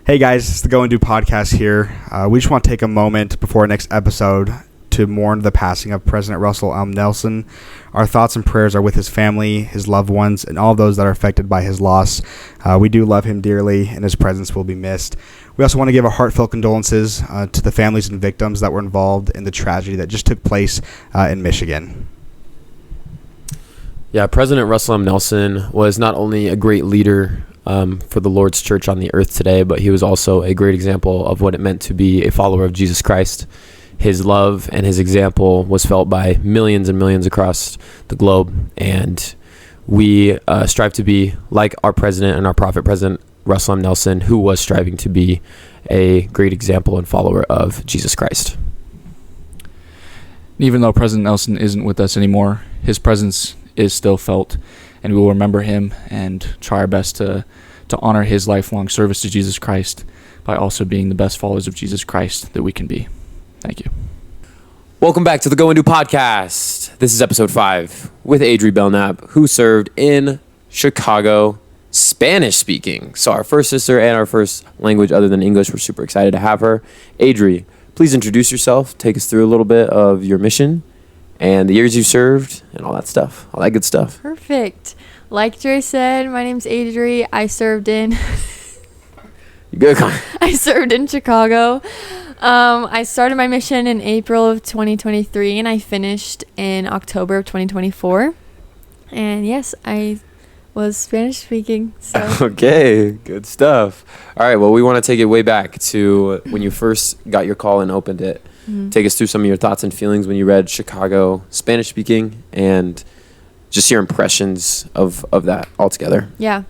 Hey guys, it's the Go&Do podcast here. We just want to take a moment before our next episode to mourn the passing of President Russell M. Nelson. Our thoughts and prayers are with his family, his loved ones, and all those that are affected by his loss. We do love him dearly, and his presence will be missed. We also want to give our heartfelt condolences to the families and victims that were involved in the tragedy that just took place in Michigan. Yeah, President Russell M. Nelson was not only a great leader for the Lord's church on the earth today, but he was also a great example of what it meant to be a follower of Jesus Christ. His love and his example was felt by millions and millions across the globe, and we strive to be like our president and our prophet, President Russell M. Nelson, who was striving to be a great example and follower of Jesus Christ. Even though President Nelson isn't with us anymore, his presence is still felt, and we will remember him and try our best to honor his lifelong service to Jesus Christ by also being the best followers of Jesus Christ that we can be. Thank you. Welcome back to the Go&Do podcast. This is episode 5 with Adri Belnap, who served in Chicago, Spanish speaking. So our first sister and our first language other than English. We're super excited to have her. Adri, please introduce yourself. Take us through a little bit of your mission and the years you served and all that stuff, all that good stuff. Perfect. Like Dre said, my name's Adri. I served in Chicago. I started my mission in April of 2023, and I finished in October of 2024. And yes, I was Spanish speaking. So. Okay, good stuff. All right, well, we want to take it way back to when you first got your call and opened it. Mm-hmm. Take us through some of your thoughts and feelings when you read Chicago Spanish speaking and just your impressions of that altogether. Yeah.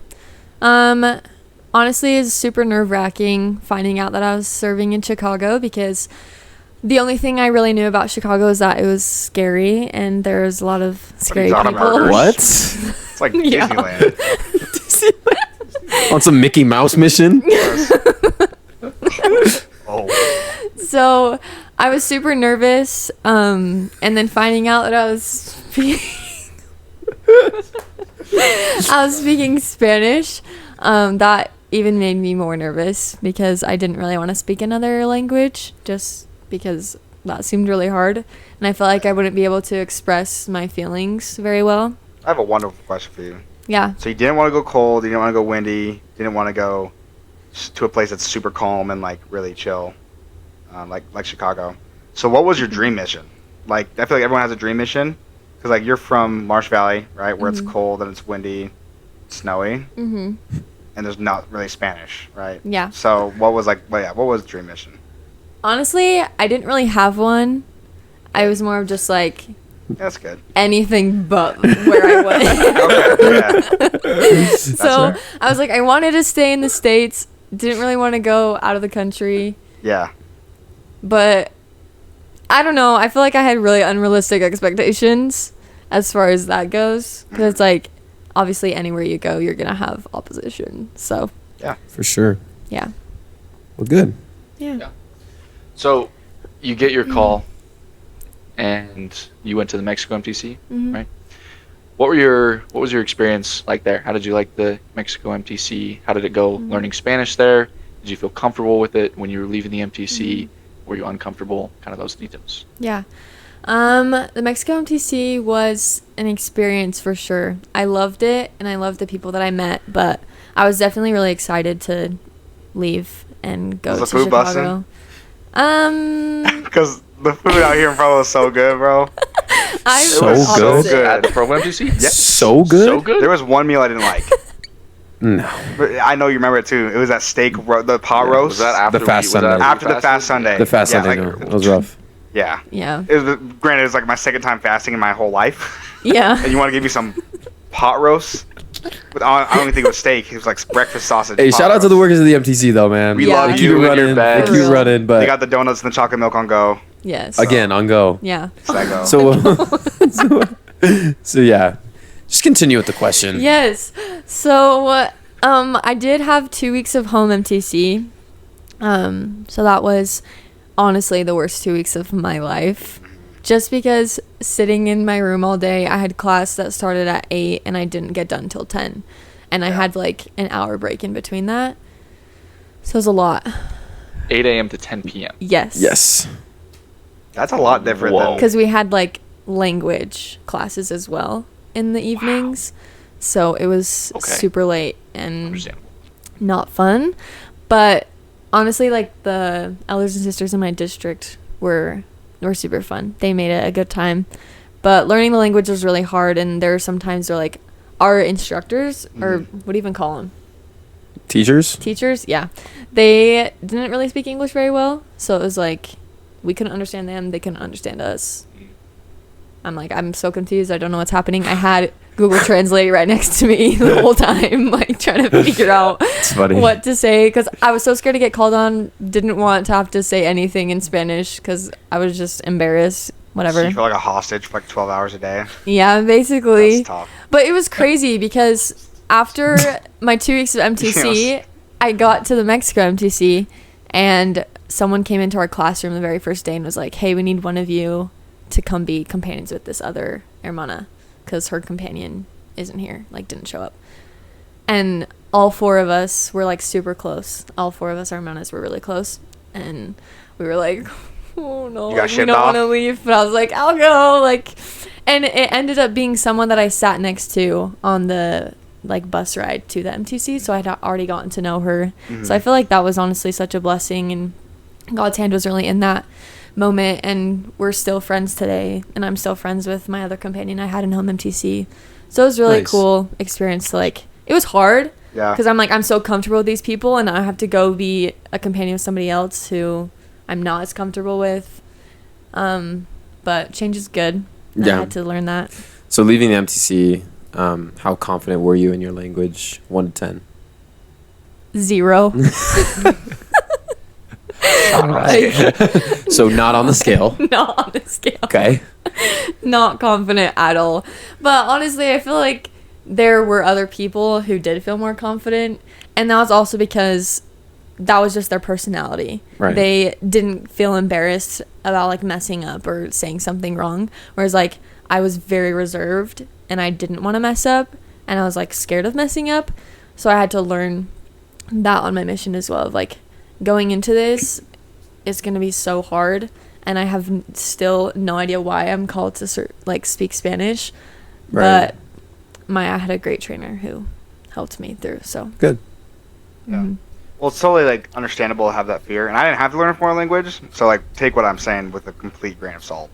Honestly, it's super nerve-wracking finding out that I was serving in Chicago, because the only thing I really knew about Chicago is that it was scary and there's a lot of scary people. What? It's like Disneyland. On some Mickey Mouse mission? Oh. So I was super nervous, and then finding out that I was speaking Spanish, that even made me more nervous, because I didn't really want to speak another language just because that seemed really hard, and I felt like I wouldn't be able to express my feelings very well. I have a wonderful question for you. Yeah. So you didn't want to go cold, you didn't want to go windy, you didn't want to go to a place that's super calm and like really chill, like Chicago. So what was your dream mission? Like, I feel like everyone has a dream mission, because like you're from Marsh Valley, right, where it's cold and it's windy, snowy, and there's not really Spanish, right? Yeah. So what was what was the dream mission? Honestly, I didn't really have one. I was more of just like, That's good. anything but where I was. Okay, yeah. So fair. I was like, I wanted to stay in the States. Didn't really want to go out of the country. Yeah. But I don't know. I feel like I had really unrealistic expectations as far as that goes. Because it's like, obviously anywhere you go, you're going to have opposition. So. Yeah. For sure. Yeah. Well, good. Yeah. So you get your call and you went to the Mexico MTC, right? What was your experience like there? How did you like the Mexico MTC? How did it go learning Spanish there? Did you feel comfortable with it when you were leaving the MTC? Were you uncomfortable? Kind of those details. Yeah. The Mexico MTC was an experience for sure. I loved it, and I loved the people that I met, but I was definitely really excited to leave and go to Chicago. Because the food out here in Provo is so good, bro. So good. At the Provo MTC? Yes. So good? So good? There was one meal I didn't like. No. But I know you remember it too. It was that steak, the pot roast. Was that after The fast Sunday. after the fast Sunday? The fast Yeah, Sunday, like- no, it was rough. Yeah. Yeah. It was, granted, it was like my second time fasting in my whole life. Yeah. And you want to give me some pot roast? But I don't even think it was steak. It was like breakfast sausage. Hey, pot shout out to the roast. workers of the MTC, though, man. We Yeah. love They keep you it and your running. bag. They For keep real. running, They but got the donuts and the chocolate milk on go. Yes. again, on go. Yeah. So I go. So yeah, just continue with the question. Yes. So, I did have 2 weeks of home MTC. So that was honestly the worst 2 weeks of my life. Just because sitting in my room all day, I had class that started at 8 and I didn't get done till 10. And I had like an hour break in between that. So it was a lot. 8 a.m. to 10 p.m. Yes. That's a lot different Whoa. than Because we had like language classes as well in the evenings. So it was Okay. super late and Understandable. not fun. But honestly, like the elders and sisters in my district were super fun. They made it a good time. But learning the language was really hard, and there are some times where like our instructors, or what do you even call them? Teachers, yeah. They didn't really speak English very well, so it was like we couldn't understand them, they couldn't understand us. I'm so confused. I don't know what's happening. I had Google Translate right next to me the whole time, like trying to figure out what to say, because I was so scared to get called on. Didn't want to have to say anything in Spanish because I was just embarrassed. Whatever. So you feel like a hostage for like 12 hours a day. Yeah, basically. That's tough. But it was crazy because after my 2 weeks of MTC, Yes. I got to the Mexico MTC, and someone came into our classroom the very first day and was like, hey, we need one of you to come be companions with this other hermana, because her companion isn't here, like didn't show up. And all four of us were like super close. All four of us hermanas were really close, and we were like, oh no, You got like, we shipped don't off? want to leave. But I was like, I'll go. Like, and it ended up being someone that I sat next to on the like bus ride to the MTC, so I'd already gotten to know her. So I feel like that was honestly such a blessing, and God's hand was really in that moment, and we're still friends today, and I'm still friends with my other companion I had in home MTC. So it was really Nice. cool experience to like, it was hard Yeah. because I'm so comfortable with these people, and I have to go be a companion with somebody else who I'm not as comfortable with. But change is good. I Yeah. had to learn that. So leaving the MTC, how confident were you in your language? 1 to 10. 0. So not on the scale. Not on the scale. Okay. Not confident at all. But honestly, I feel like there were other people who did feel more confident, and that was also because that was just their personality. Right. They didn't feel embarrassed about like messing up or saying something wrong, whereas like I was very reserved and I didn't want to mess up, and I was like scared of messing up. So I had to learn that on my mission as well, of like going into this, it's going to be so hard, and I have still no idea why I'm called to speak Spanish. Right. But I had a great trainer who helped me through. So Good. Yeah. mhm. Well, it's totally like understandable to have that fear, and I didn't have to learn a foreign language, so like take what I'm saying with a complete grain of salt.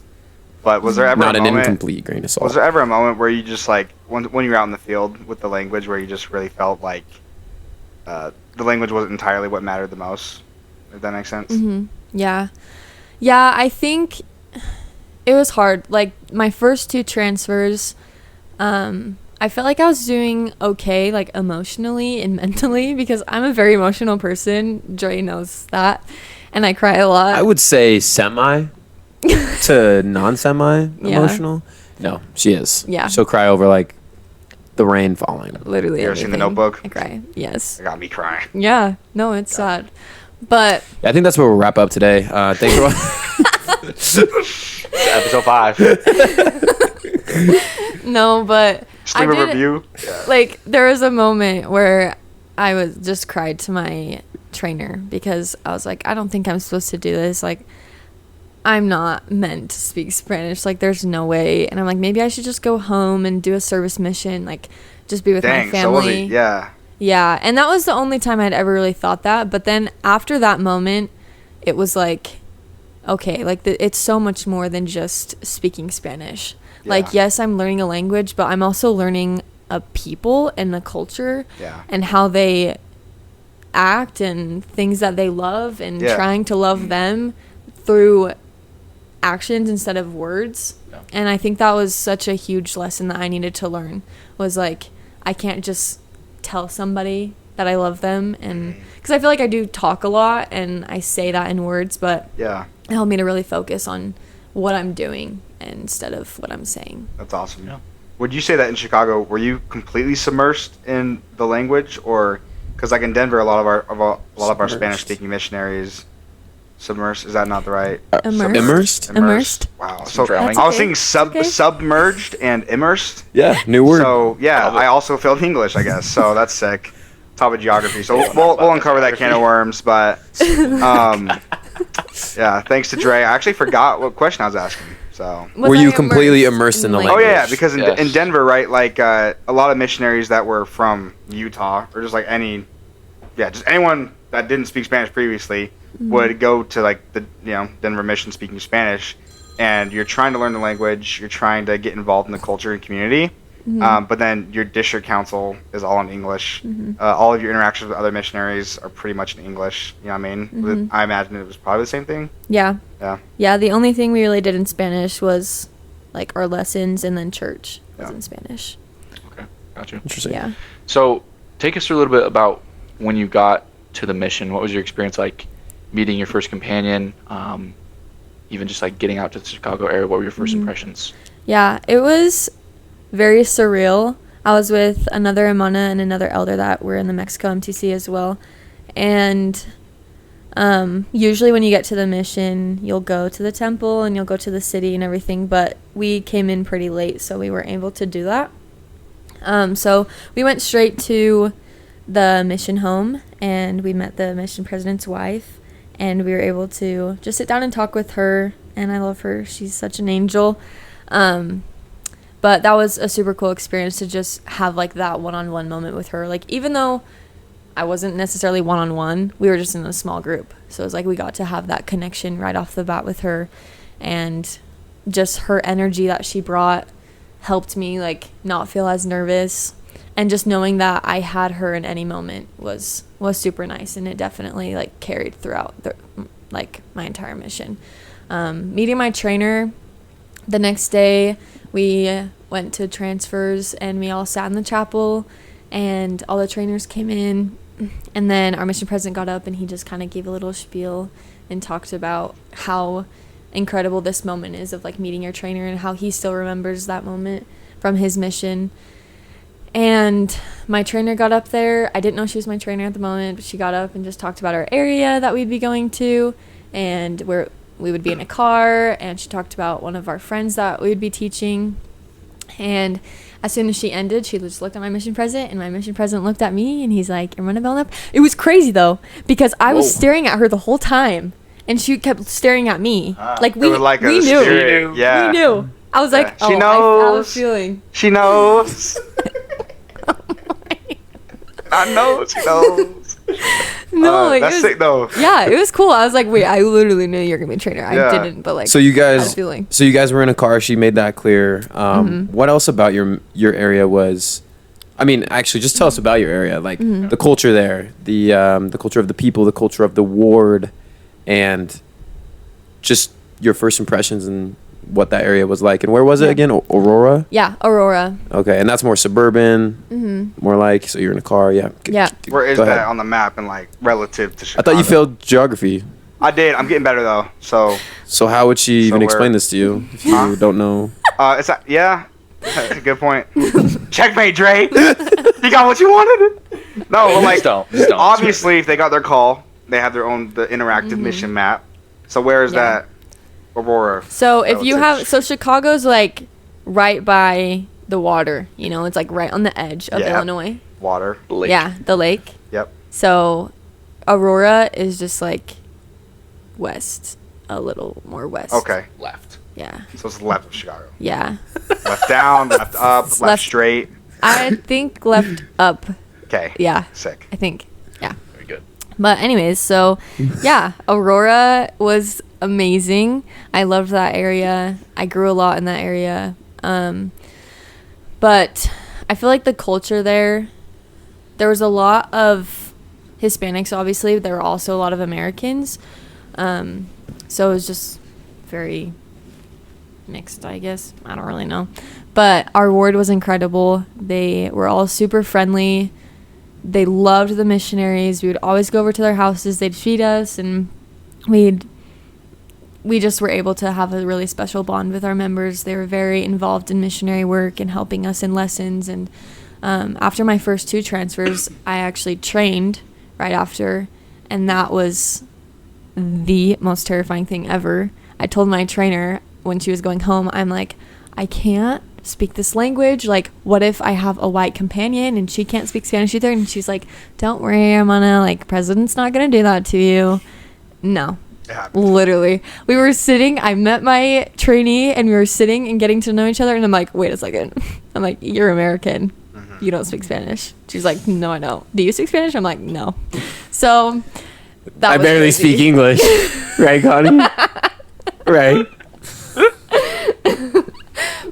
But was there ever Not a an moment? incomplete grain of salt. Was there ever a moment where you just like when you were out in the field with the language, where you just really felt like the language wasn't entirely what mattered the most? If that makes sense. Mm-hmm. Yeah. I think it was hard. Like my first 2 transfers, I felt like I was doing okay, like emotionally and mentally, because I'm a very emotional person. Joy knows that, and I cry a lot. I would say semi to non-semi Yeah. emotional. No, she is. Yeah. She'll cry over like the rain falling. Literally You ever seen The everything. Notebook? I cry. Yes. It got me crying. Yeah. No, it's sad. But I think that's where we'll wrap up today. Thanks for Episode 5. no, but Sleep I did, review. like there was a moment where I was just cried to my trainer because I was like, I don't think I'm supposed to do this. Like, I'm not meant to speak Spanish. Like, there's no way. And I'm like, maybe I should just go home and do a service mission. Like, just be with Dang. my So was family. it? Yeah. Yeah, and that was the only time I'd ever really thought that. But then after that moment, it was like, okay, like it's so much more than just speaking Spanish. Like, Yeah. yes, I'm learning a language, but I'm also learning a people and a culture Yeah. and how they act and things that they love, and Yeah. trying to love them through actions instead of words. Yeah. And I think that was such a huge lesson that I needed to learn, was like, I can't just tell somebody that I love them, and because I feel like I do talk a lot and I say that in words, but Yeah. it helped me to really focus on what I'm doing instead of what I'm saying. That's awesome. Yeah. Would you say that in Chicago, were you completely submersed in the language, or because like in Denver, a lot of our Submersed. Spanish-speaking missionaries submersed? Is that not the right? Immersed. Immersed? Immersed. Wow. Some So drowning. I was That's thinking okay. submerged and immersed. Yeah, new word. So yeah, Love it. I also failed English, I guess. So that's sick. top of geography. So we'll uncover that can of worms. But yeah, thanks to Dre. I actually forgot what question I was asking. So Were you completely immersed in the oh language? yeah, because in Denver, right, like a lot of missionaries that were from Utah or just like just anyone that didn't speak Spanish previously would go to like the Denver mission speaking Spanish, and you're trying to learn the language, you're trying to get involved in the culture and community. But then your district council is all in English. All of your interactions with other missionaries are pretty much in English. You know what I mean? I imagine it was probably the same thing. Yeah. Yeah. Yeah, the only thing we really did in Spanish was like our lessons, and then church was in Spanish. Okay, gotcha. Interesting. Yeah. So take us through a little bit about when you got to the mission. What was your experience like meeting your first companion? Even just like getting out to the Chicago area, what were your first impressions? Yeah, it was very surreal. I was with another Imana and another elder that were in the Mexico MTC as well. And usually when you get to the mission, you'll go to the temple and you'll go to the city and everything. But we came in pretty late, so we weren't able to do that. So we went straight to the mission home, and we met the mission president's wife. And we were able to just sit down and talk with her. And I love her. She's such an angel. But that was a super cool experience to just have like that one-on-one moment with her. Like, even though I wasn't necessarily one-on-one, we were just in a small group. So it was like we got to have that connection right off the bat with her. And just her energy that she brought helped me like not feel as nervous. And just knowing that I had her in any moment was super nice. And it definitely like carried throughout my entire mission. Meeting my trainer the next day, we went to transfers and we all sat in the chapel, and all the trainers came in, and then our mission president got up and he just kind of gave a little spiel and talked about how incredible this moment is of like meeting your trainer and how he still remembers that moment from his mission. And my trainer got up there. I didn't know she was my trainer at the moment, but she got up and just talked about our area that we'd be going to and where we would be in a car, and she talked about one of our friends that we would be teaching. And as soon as she ended, she just looked at my mission president, and my mission president looked at me, and he's like, Adri Belnap. It was crazy though, because I was staring at her the whole time, and she kept staring at me. Like we knew. Spirit. Yeah. We knew. I was like, She knows. I have a feeling. She knows. I know she knows. No, like, that's sick though. Yeah, it was cool. I was like, wait, I literally knew you're gonna be a trainer. I didn't, but like, so you I had a feeling. guys were in a car. She made that clear. What else about your area was? I mean, actually, just tell us about your area, like the culture there, the culture of the people, the culture of the ward, and just your first impressions and what that area was like. And where was it again? Aurora? Yeah, Aurora. Okay, and that's more suburban, more like, so you're in a car, yeah. Yeah. Where is Go that ahead. on the map and like relative to I Chicago? thought you failed geography. I did. I'm getting better though. So how would she even explain this to you if you don't know? it's yeah. That's a good point. Checkmate, Dre. You got what you wanted. No, well, like Just don't. obviously, if they got their call, they have their own the interactive mission map. So where is that? Aurora. So if you have, so Chicago's like right by the water, you know, it's like right on the edge of Illinois. Water. Lake. Yeah, the lake. Yep. So Aurora is just like west, a little more west. Okay. Left. Yeah. So it's left of Chicago. Yeah. Left down, left up, left straight. I think left up. Okay. Yeah. Sick. I think. Yeah. Very good. But anyways, so yeah, Aurora was amazing. I loved that area. I grew a lot in that area. But I feel like the culture there was a lot of Hispanics, obviously. There were also a lot of Americans. So it was just very mixed, I guess. I don't really know. But our ward was incredible. They were all super friendly. They loved the missionaries. We would always go over to their houses. They'd feed us, and we just were able to have a really special bond with our members. They were very involved in missionary work and helping us in lessons. And after my first 2 transfers, I actually trained right after, and that was the most terrifying thing ever. I told my trainer when she was going home, I'm like, I can't speak this language? Like, what if I have a white companion and she can't speak Spanish either? And she's like, don't worry, Armana, like, president's not gonna do that to you. No. Yeah. Literally. We were sitting, I met my trainee and we were sitting and getting to know each other, and I'm like, wait a second. I'm like, you're American. You don't speak Spanish. She's like, no, I don't. Do you speak Spanish? I'm like, no. So that I was barely crazy. speak English. Right, Connie? Right.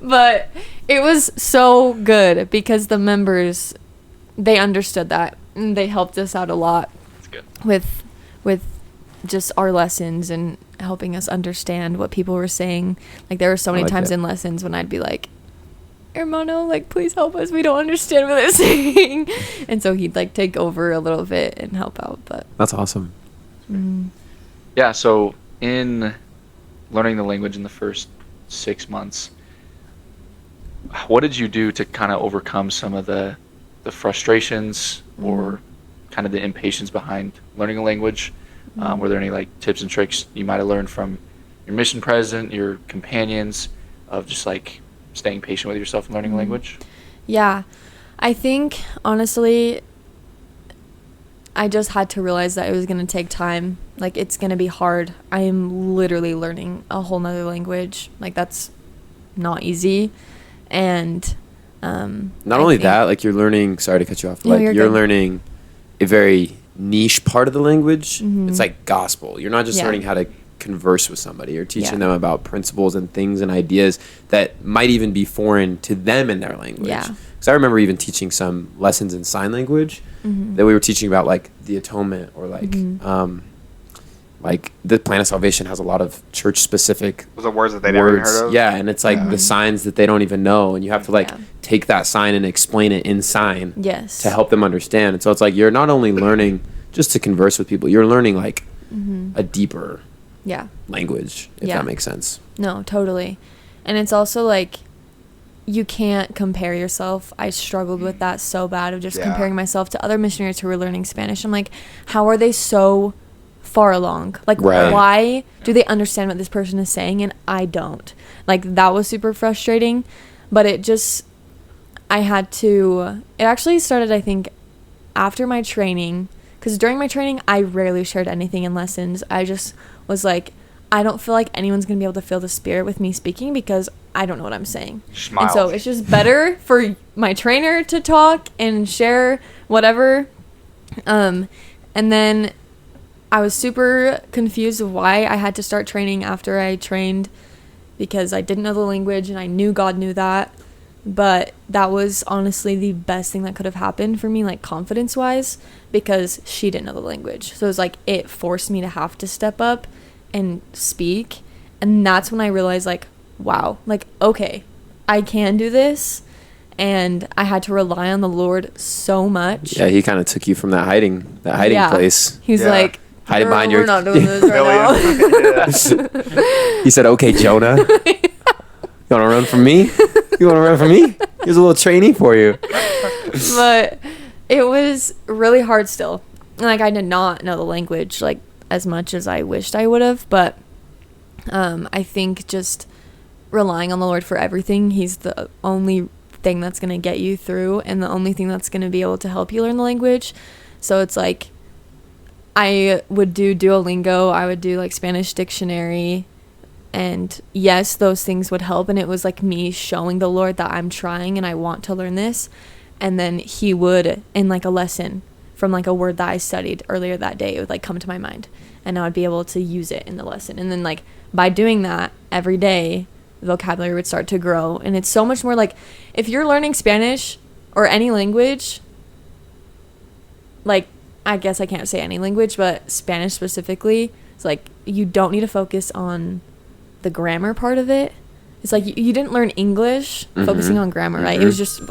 But it was so good because the members, they understood that and they helped us out a lot. That's good. with just our lessons and helping us understand what people were saying. Like, there were so many like times that. in lessons when I'd be like, hermano, like, please help us, we don't understand what they're saying. And so he'd like take over a little bit and help out. But That's awesome. Yeah, so in learning the language in the first 6 months, what did you do to kind of overcome some of the frustrations or kind of the impatience behind learning a language? Were there any like tips and tricks you might have learned from your mission president, your companions, of just like staying patient with yourself and learning a language? yeah, I think honestly, I just had to realize that it was going to take time. Like, it's going to be hard. I am literally learning a whole nother language. Like, that's not easy. And Not only that, like, you're learning, sorry to cut you off, No, like, you're you're good. learning a very niche part of the language. Mhm. It's like gospel. You're not just Yeah. learning how to converse with somebody. You're teaching Yeah. them about principles and things and ideas that might even be foreign to them in their language. Yeah. Because I remember even teaching some lessons in sign language that we were teaching about, like, the atonement, or like the plan of salvation has a lot of church specific Those are words that they never even heard of. Yeah, and it's like the signs that they don't even know, and you have to like Yeah. take that sign and explain it in sign yes. to help them understand. And so it's like you're not only learning just to converse with people, you're learning like a deeper Yeah. language, if Yeah. that makes sense. No, totally. And it's also like, you can't compare yourself. I struggled with that so bad, of just Yeah. comparing myself to other missionaries who were learning Spanish. I'm like, how are they so far along? Like, Right. why do they understand what this person is saying and I don't? Like, that was super frustrating. But it actually started, I think, after my training. Because during my training, I rarely shared anything in lessons. I just was like, I don't feel like anyone's going to be able to feel the Spirit with me speaking because I don't know what I'm saying. Smile. And so it's just better for my trainer to talk and share whatever. And then I was super confused of why I had to start training after I trained, because I didn't know the language and I knew God knew that. But that was honestly the best thing that could have happened for me, like, confidence-wise, because she didn't know the language. So it was like, it forced me to have to step up and speak. And that's when I realized, like, wow, like, okay, I can do this. And I had to rely on the Lord so much. Yeah, he kind of took you from that hiding Yeah. place. He's Yeah. like, Hiding behind we're your- not doing this right now. He said, "Okay, Jonah, you want to run from me? You want to run from me? Here's a little training for you." But it was really hard still. Like, I did not know the language, like, as much as I wished I would have. But I think just relying on the Lord for everything, he's the only thing that's going to get you through and the only thing that's going to be able to help you learn the language. So it's like, I would do Duolingo, I would do like Spanish dictionary, and yes, those things would help. And it was like me showing the Lord that I'm trying and I want to learn this. And then he would, in like a lesson from like a word that I studied earlier that day, it would like come to my mind and I would be able to use it in the lesson. And then like by doing that every day, the vocabulary would start to grow. And it's so much more like, if you're learning Spanish or any language, like, I guess I can't say any language, but Spanish specifically, it's like, you don't need to focus on the grammar part of it. It's like, you didn't learn English focusing on grammar, right? It was just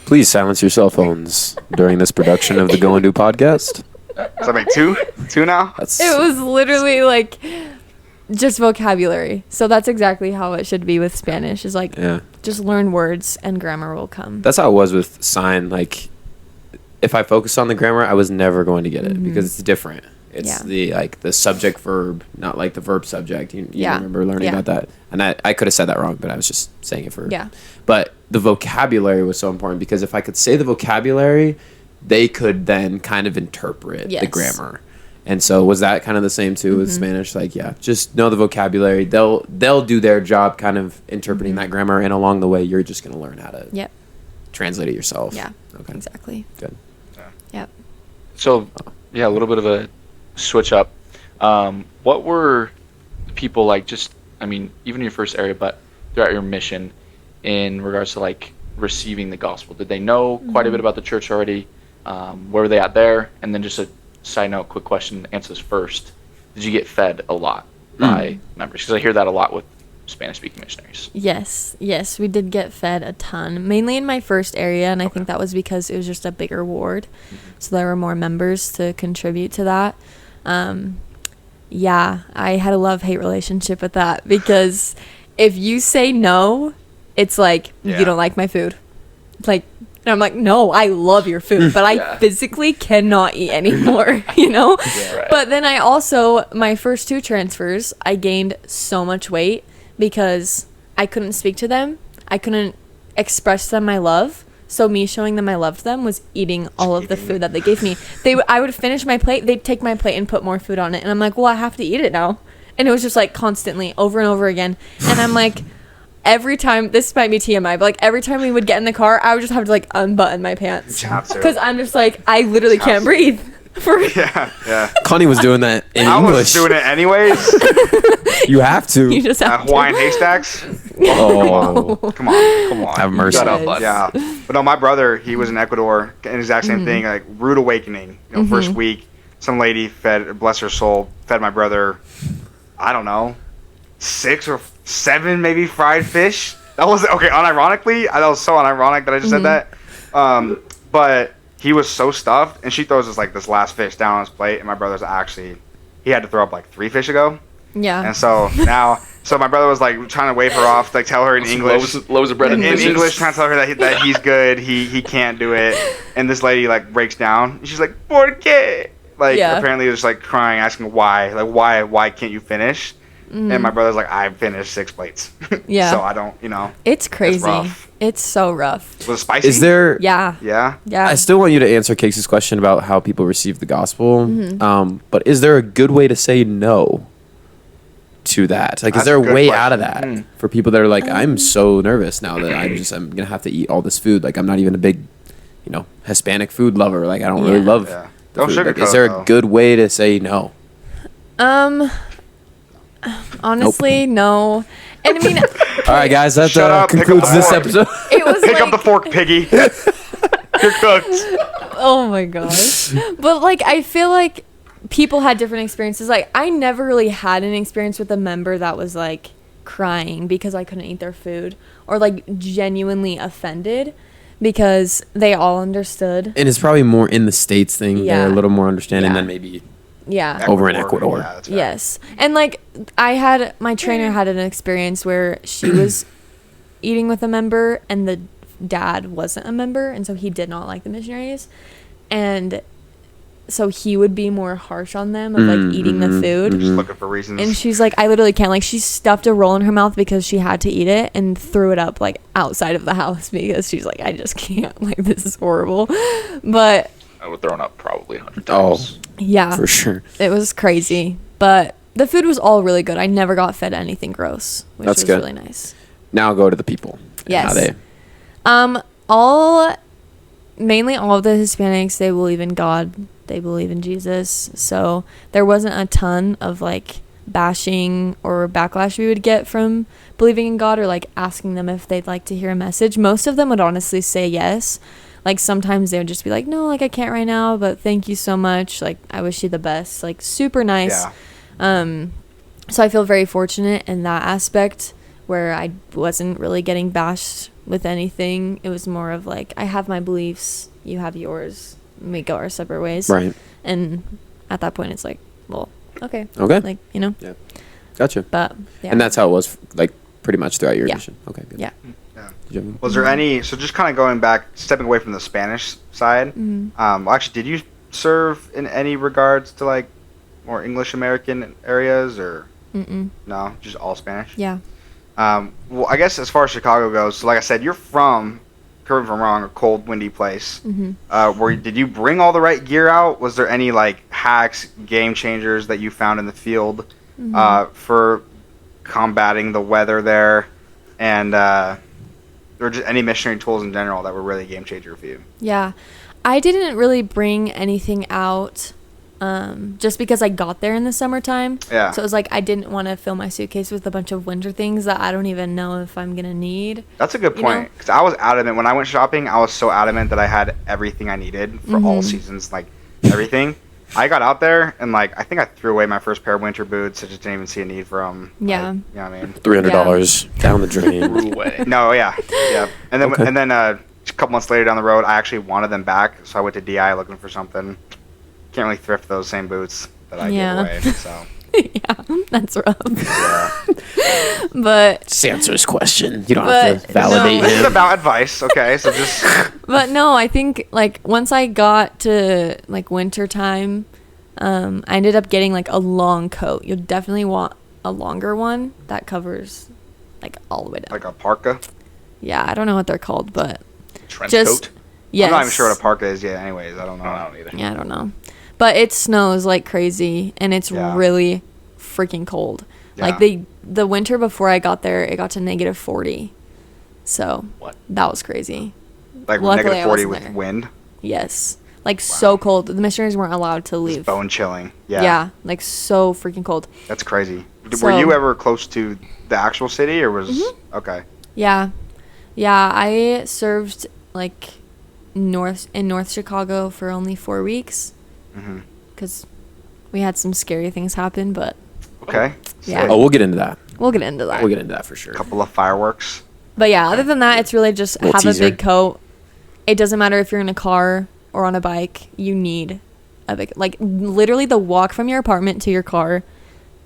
Please silence your cell phones during this production of the Go&Do podcast. So I make two now. That's it was literally like just vocabulary. So that's exactly how it should be with Spanish, is like, yeah. just learn words and grammar will come. That's how it was with sign. Like, if I focused on the grammar, I was never going to get it because it's different. It's Yeah. the subject verb, not like the verb subject. You Yeah. remember learning Yeah. about that? And I could have said that wrong, but I was just saying it for. Yeah. But the vocabulary was so important because if I could say the vocabulary, they could then kind of interpret the Yes. grammar. And so was that kind of the same too with Spanish? Like, yeah, just know the vocabulary. They'll do their job kind of interpreting that grammar, and along the way, you're just going to learn how to Yep. translate it yourself. Yeah. Okay. Exactly. Good. Yep. So, yeah, a little bit of a switch up. What were people like? Just, I mean, even in your first area, but throughout your mission, in regards to like receiving the gospel, did they know quite a bit about the church already? Where were they at there? And then just a side note, quick question. Answer this first. Did you get fed a lot by members? Because I hear that a lot with Spanish-speaking missionaries. Yes, we did get fed a ton, mainly in my first area, and I think that was because it was just a bigger ward, so there were more members to contribute to that. Yeah, I had a love-hate relationship with that, because if you say no, it's like, you don't like my food. Like, and I'm like, no, I love your food, but I physically cannot eat anymore, you know? Yeah, right. But then I also, my first 2 transfers, I gained so much weight because I couldn't speak to them. I couldn't express them my love. So me showing them I loved them was eating all of the food that they gave me. I would finish my plate, they'd take my plate and put more food on it. And I'm like, well, I have to eat it now. And it was just like constantly over and over again. And I'm like, every time, this might be TMI, but like every time we would get in the car, I would just have to like unbutton my pants. Because I'm just like, I literally can't breathe. Yeah. Connie was doing that in I English. was doing it anyways. You have to. You just have Hawaiian haystacks. Oh, Come on. have mercy. Shut up, bud. Yeah, but no, my brother, he was in Ecuador, and exact same thing, like rude awakening. You know, first week, some lady fed, bless her soul, fed my brother, I don't know, 6 or 7 maybe fried fish. That was okay. Unironically, that was so unironic that I just said that. But he was so stuffed, and she throws this last fish down on his plate, and my brother's actually, he had to throw up like 3 fish ago. Yeah. And so now, my brother was like trying to wave her off, like tell her in English, Loaves of bread and in fishes. English, trying to tell her that he's good, he can't do it. And this lady like breaks down, and she's like, "Por qué?" Like apparently just like crying, asking why, like why can't you finish? And my brother's like, I finished 6 plates. Yeah. So I don't, It's crazy. rough. It's so rough. Was it spicy? Is there? Yeah. Yeah. Yeah. I still want you to answer Casey's question about how people receive the gospel. But is there a good way to say no to that? Like, is That's there a a good way question. out of that for people that are like, I'm so nervous now that I'm gonna have to eat all this food. Like, I'm not even a big, Hispanic food lover. Like, I don't really love. Yeah. the Don't food. Like, sugarcoat is there it, a though. good way to say no? Honestly, no. And I mean, All right, guys, that Shut up, pick up concludes the this fork. episode. it was Pick like, up the fork, piggy. You're cooked. oh my gosh. But like, I feel like people had different experiences. Like, I never really had an experience with a member that was like crying because I couldn't eat their food, or like genuinely offended, because they all understood. And it's probably more in the States thing. They're Yeah. a little more understanding Yeah. than maybe. Yeah. Over in Ecuador. Yeah, that's right. Yes. And like, my trainer had an experience where she was eating with a member and the dad wasn't a member, and so he did not like the missionaries, and so he would be more harsh on them of like eating the food. Just looking for reasons. And she's like, I literally can't. Like, she stuffed a roll in her mouth because she had to eat it and threw it up like outside of the house because she's like, I just can't. Like, this is horrible. But I would thrown up probably 100 Oh, times. yeah, for sure. it was crazy. But the food was all really good. I never got fed anything gross, which That's was good. really nice. Now go to the people. and Yes. How they. Mainly all of the Hispanics, they believe in God. They believe in Jesus. So there wasn't a ton of like bashing or backlash we would get from believing in God, or like asking them if they'd like to hear a message. Most of them would honestly say yes. Like, sometimes they would just be like, no, like, I can't right now, but thank you so much. Like, I wish you the best. Like, super nice. Yeah. So I feel very fortunate in that aspect, where I wasn't really getting bashed with anything. It was more of like, I have my beliefs, you have yours, and we go our separate ways. Right. And at that point, it's like, well, okay. Okay. Like, you know. Yeah. Gotcha. But yeah. And that's how it was, like, pretty much throughout your Yeah. mission. Okay, good. Yeah. Did you have- Was there any? So just kind of going back, stepping away from the Spanish side. Mhm. Well, actually, did you serve in any regards to like more English American areas, or Mm-mm. no, just all Spanish? Yeah. Well, I guess as far as Chicago goes, so like I said, you're from, correct me if I'm wrong, a cold, windy place. Mm-hmm. Did you bring all the right gear out? Was there any like hacks, game changers that you found in the field for combating the weather there, and or just any missionary tools in general that were really a game changer for you? Yeah. I didn't really bring anything out just because I got there in the summertime. Yeah. So it was like I didn't want to fill my suitcase with a bunch of winter things that I don't even know if I'm going to need. That's a good You point. know? Because I was adamant when I went shopping. I was so adamant that I had everything I needed for all seasons, like everything. I got out there and like I think I threw away my first pair of winter boots. I just didn't even see a need for them. Yeah. Like, you know what I mean? $300 down the drain. Threw away. No, yeah, yeah. And then Okay. a couple months later down the road, I actually wanted them back, so I went to DI looking for something. Can't really thrift those same boots that I Yeah. gave away. So Yeah, that's rough. yeah, But Just answer his question. You don't But have to validate this is him. about advice. Okay, so just no, I think like once I got to like winter time, I ended up getting like a long coat. You'll definitely want a longer one that covers like all the way down. like a parka, Yeah, I don't know what they're called, but Trench just coat. yes. I'm not even sure what a parka is yet. Anyways, I don't know. I don't either. Yeah, I don't know. But it snows like crazy and it's Yeah. really freaking cold. Like Yeah. the winter before I got there, it got to -40. So What? that was crazy. Like Luckily, I -40 wasn't with there. wind. Yes. Like so cold. The missionaries weren't allowed to It's leave. bone chilling. Yeah, Yeah, like so freaking cold. that's crazy. Were So- you ever close to the actual city, or was okay? Yeah. Yeah, I served like North Chicago for only 4 weeks hmm cuz we had some scary things happen, but Okay. Yeah. Sick. Oh, we'll get into that. we'll get into that. We'll get into that for sure. Couple of fireworks. But yeah, other than that, it's really just Little have teaser. a big coat. It doesn't matter if you're in a car or on a bike, you need a big, like literally the walk from your apartment to your car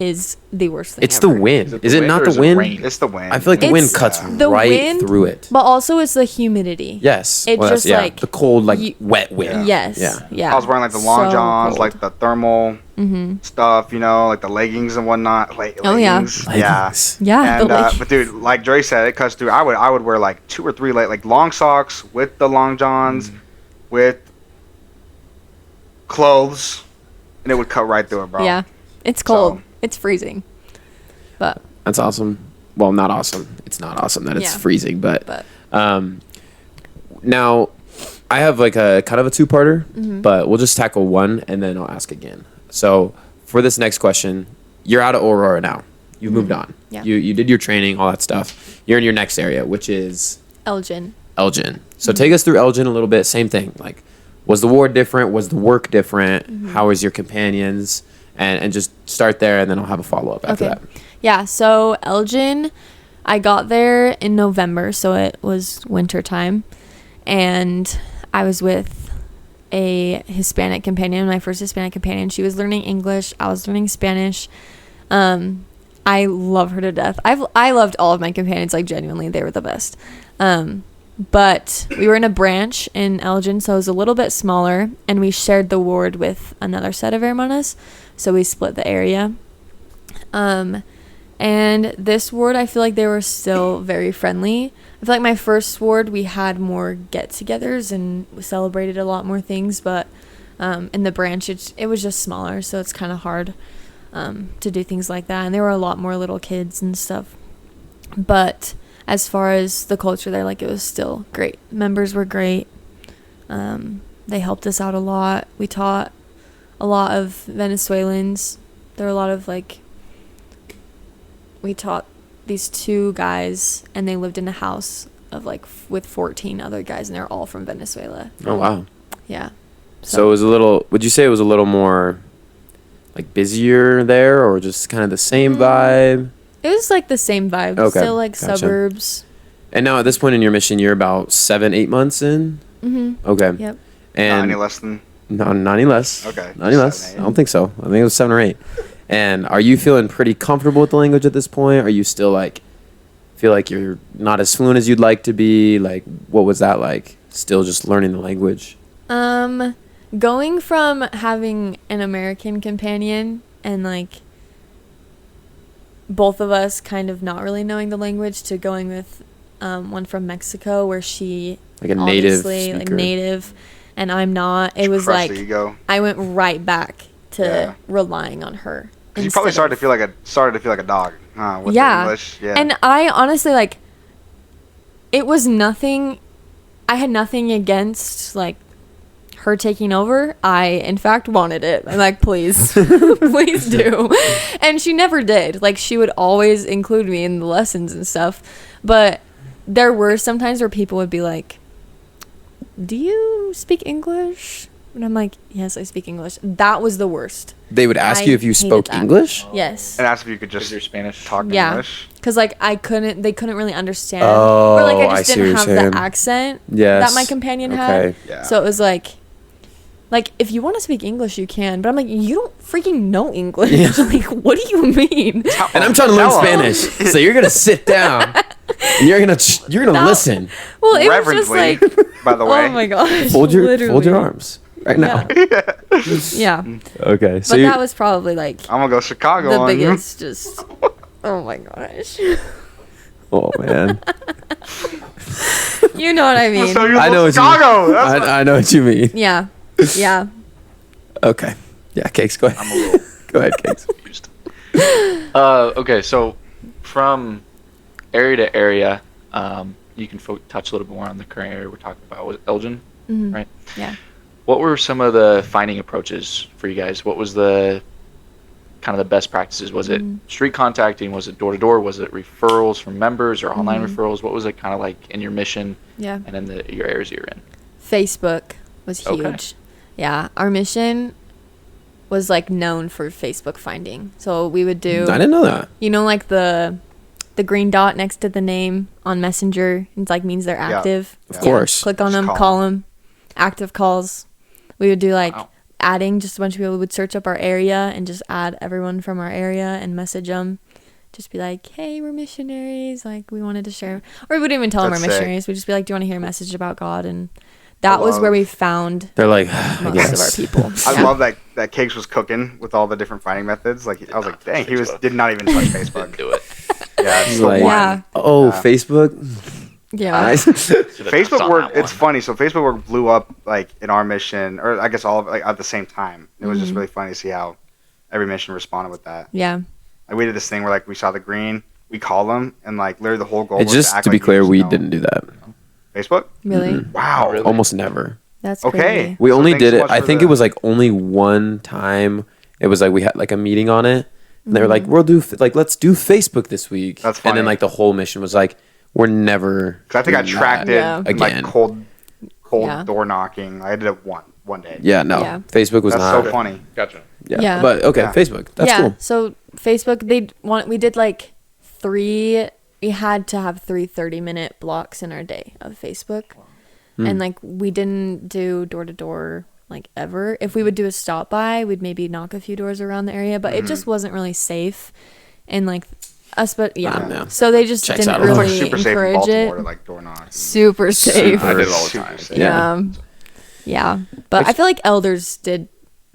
is the worst thing It's ever. the wind. Is Is it it the not wind or the is it wind? rain? It's the wind. I feel like the wind It's cuts the right wind, through it. But also it's the humidity. Yes. It Well, that's- just, like, the cold, like you- wet wind. Yes. Yeah. Yeah. I was wearing like the long So johns, cold. like the thermal stuff, you know, like the leggings and whatnot. Oh, yeah. Leggings. Yeah. Leggings. Yeah. And but like, but dude, like Dre said, it cuts through. I would wear like 2 or 3 like long socks with the long johns, with clothes, and it would cut right through it, bro. yeah, it's cold. So- It's freezing. But That's awesome. Well, not awesome. It's not awesome that it's Yeah. freezing, but but now I have like a kind of a two-parter, Mm-hmm. but we'll just tackle one and then I'll ask again. So for this next question, you're out of Aurora now. You've moved on. Mm-hmm. Yeah. You did your training, all that stuff. You're in your next area, which is Elgin. Elgin. So take us through Elgin a little bit. Same thing. Like, was the ward different? Was the work different? Mm-hmm. How was your companions? And just start there, and then I'll have a follow-up after Okay. that. Yeah, so Elgin, I got there in November, so it was winter time, and I was with a Hispanic companion, my first Hispanic companion. She was learning English, I was learning Spanish. I love her to death. I loved all of my companions, like genuinely, they were the best. But we were in a branch in Elgin, so it was a little bit smaller, and we shared the ward with another set of hermanas, so we split the area. And this ward, I feel like they were still very friendly. I feel like my first ward, we had more get-togethers and we celebrated a lot more things, but in the branch, it was just smaller, so it's kind of hard to do things like that. And there were a lot more little kids and stuff. But as far as the culture there, like, it was still great. Members were great. They helped us out a lot. We taught a lot of Venezuelans. There were a lot of, like, we taught these 2 guys, and they lived in a house of, like, with 14 other guys, and they're all from Venezuela. Oh, wow. Yeah. So it was a little, would you say it was a little more, like, busier there, or just kind of the same vibe? It was, like, the same vibe. Okay, Still, like, gotcha. suburbs. And now at this point in your mission, you're about 7-8 months in? Mm-hmm. Okay. Yep. Not And any less than. no, not any less. Okay. Not any less. 7, 8. I don't think so. I think it was 7 or 8. And are you feeling pretty comfortable with the language at this point? Are you still like, feel like you're not as fluent as you'd like to be? Like, what was that like? Still just learning the language? Going from having an American companion and like both of us kind of not really knowing the language to going with one from Mexico where she Like a native obviously like speaker. native and I'm not. It was Crush like the ego. I went right back to Yeah. relying on her. 'Cause you probably instead started of- to feel like a dog, with the Yeah. English. Yeah. And I honestly like it was nothing. I had nothing against like her taking over. I in fact wanted it. I'm like, please, please do. And she never did. Like she would always include me in the lessons and stuff. But there were some times where people would be like, "Do you speak English?" And I'm like, "Yes, I speak English." That was the worst. They would ask I you if you hated spoke that. English. Yes. And ask if you could Is just your Spanish? talk Yeah. English. Cause like they couldn't really understand, Oh, or like I I just see didn't what have you're saying. the accent Yes. that my companion Okay. had. Yeah. So it was like if you want to speak English, you can. But I'm like, you don't freaking know English. Yeah. Like, what do you mean? And I'm trying to learn Tell 'em. Spanish, so you're gonna sit down and you're gonna No. listen. Well, it was just Reverently, like, by the way. oh my gosh, Fold your literally. arms right now. Yeah, Okay. So but you that was probably like I'm gonna go Chicago the on you. biggest. Just oh my gosh, oh man, you know what I mean? So you're I know what Chicago. you. That's I know what you mean. Yeah, yeah. Okay. Yeah, Cakes. Go ahead. I'm a little Go ahead, Cakes. confused. Okay, so from area to area, you can touch a little bit more on the current area we're talking about with Elgin, Mhm. right? Yeah. What were some of the finding approaches for you guys? What was the kind of the best practices? Was it street contacting? Was it door to door? Was it referrals from members or online referrals? What was it kind of like in your mission Yeah. and in your areas you're in? Facebook was huge. Okay. Yeah, our mission was like known for Facebook finding. So we would do, I didn't know that. you know, like the green dot next to the name on Messenger. It's like means they're Yeah. active. Of course. Click on Just them, call call them. Active calls. We would do like Wow. adding just a bunch of people would search up our area and just add everyone from our area and message them. Just be like, hey, we're missionaries. Like we wanted to share, or we wouldn't even tell them That's we're sick. missionaries. We'd just be like, do you want to hear a message about God? And that was where we found They're like, I most guess. of our people. I Yeah. love that Cakes was cooking with all the different finding methods. Like I was like, dang, Facebook. did not even touch Didn't Facebook. do it. Yeah, it's He's the like, one. Yeah. Oh, Yeah. Facebook. Yeah. Nice. Facebook work. It's funny. So Facebook work blew up like in our mission, or I guess all of it, like, at the same time. It was just really funny to see how every mission responded with that. Yeah. Like we did this thing where like we saw the green, we call them, and like literally the whole goal. And was just act to be like you clear, just we know. didn't do that. Facebook. Really? Mhm. Wow. Really? Almost never. That's Okay. crazy. We So only thanks did so it. much I for think the- it was like only one time. It was like we had like a meeting on it, and they were like, "We'll do let's do Facebook this week." That's And funny. then like the whole mission was like, "We're never." Because I think I doing tracked that it Yeah. again. like cold Yeah. door knocking. I did it one day. Yeah, no. Yeah. Facebook was That's not. so funny. Gotcha. Yeah. Yeah. But okay, Yeah. Facebook. That's yeah. cool. So Facebook, we did like we had to have 3 30-minute blocks in our day of Facebook. And like we didn't do door to door like ever. If we would do a stop by, we'd maybe knock a few doors around the area, but it just wasn't really safe. And like us, but yeah. Yeah. So they just Checks didn't out. It was really like super safe in encourage Baltimore it. to like door knock. Super safe. I did it all the Super time. safe. Yeah. Yeah. But I feel like elders did